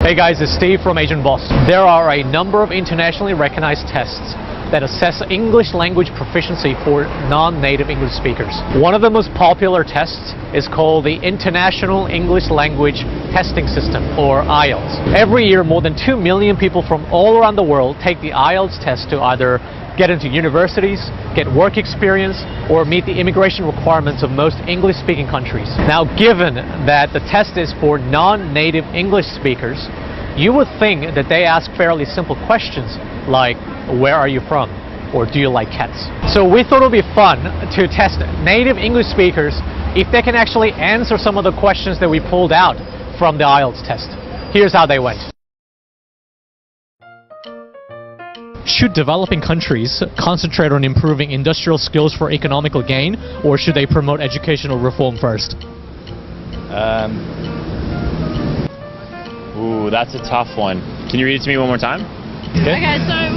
Hey guys, it's Steve from Asian Boss. There are a number of internationally recognized tests that assess English language proficiency for non-native English speakers. One of the most popular tests is called the International English Language Testing System, or IELTS. Every year, more than 2 million people from all around the world take the IELTS test to either get into universities, get work experience, or meet the immigration requirements of most English-speaking countries. Now, given that the test is for non-native English speakers, you would think that they ask fairly simple questions like, where are you from? Or do you like cats? So we thought it would be fun to test native English speakers if they can actually answer some of the questions that we pulled out from the IELTS test. Here's how they went. Should developing countries concentrate on improving industrial skills for economical gain, or should they promote educational reform first? Ooh, that's a tough one. Can you read it to me one more time? Okay, so it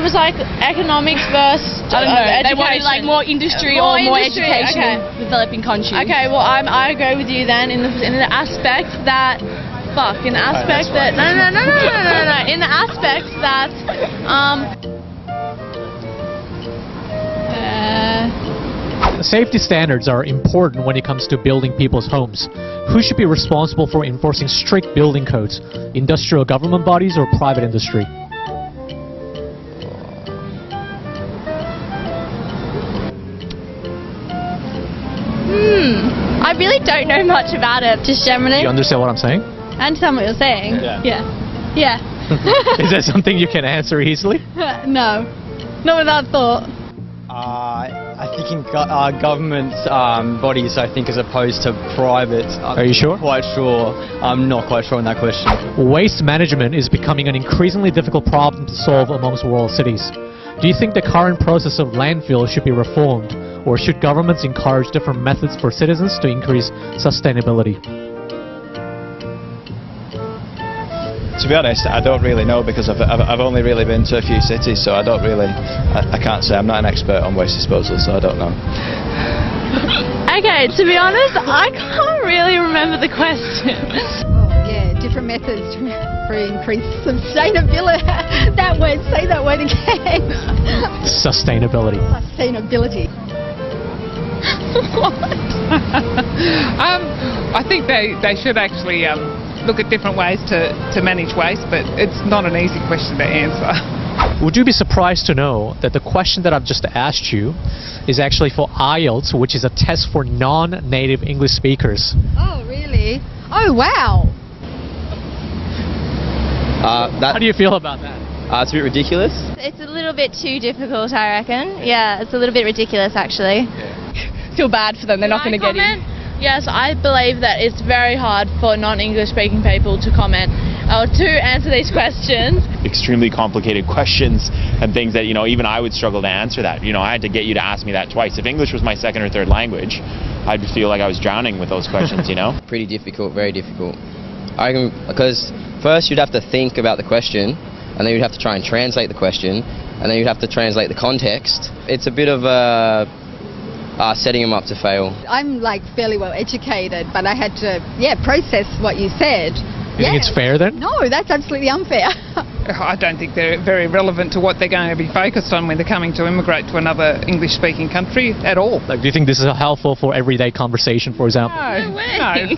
was like economics versus I don't know. education. They wanted like more industry or more education in developing countries. Okay, well I agree with you then in the aspect that in the aspect that in the aspect that Safety standards are important when it comes to building people's homes. Who should be responsible for enforcing strict building codes? Industrial government bodies or private industry? I really don't know much about it. Just generally. Do you understand what I'm saying? I understand what you're saying. Yeah. Is that something you can answer easily? No, not without thought. I think in government bodies, I think, as opposed to private. Are you sure? Quite sure. I'm not quite sure on that question. Waste management is becoming an increasingly difficult problem to solve amongst world cities. Do you think the current process of landfill should be reformed, or should governments encourage different methods for citizens to increase sustainability? To be honest, I don't really know because I've only really been to a few cities, so I don't really, I can't say. I'm not an expert on waste disposal, so I don't know. Okay, to be honest, I can't really remember the question. Oh, yeah, different methods for increased sustainability. That word, say that word again. Sustainability. Sustainability. I think they should actually look at different ways to manage waste, but it's not an easy question to answer. Would you be surprised to know that the question that I've just asked you is actually for IELTS, which is a test for non-native English speakers? Oh, really? Oh, wow. How do you feel about that? It's a bit ridiculous. It's a little bit too difficult, I reckon. Yeah, it's a little bit ridiculous, actually. Feel bad for them. They're not going to get in. Yes, I believe that it's very hard for non-English speaking people to comment or to answer these questions. Extremely complicated questions and things that, even I would struggle to answer that. I had to get you to ask me that twice. If English was my second or third language, I'd feel like I was drowning with those questions, Pretty difficult, very difficult. I reckon because first you'd have to think about the question, and then you'd have to try and translate the question, and then you'd have to translate the context. It's a bit of setting them up to fail. I'm like fairly well educated, but I had to, process what you said. You think it's fair then? No, that's absolutely unfair. I don't think they're very relevant to what they're going to be focused on when they're coming to immigrate to another English-speaking country at all. Do you think this is helpful for everyday conversation, for example? No.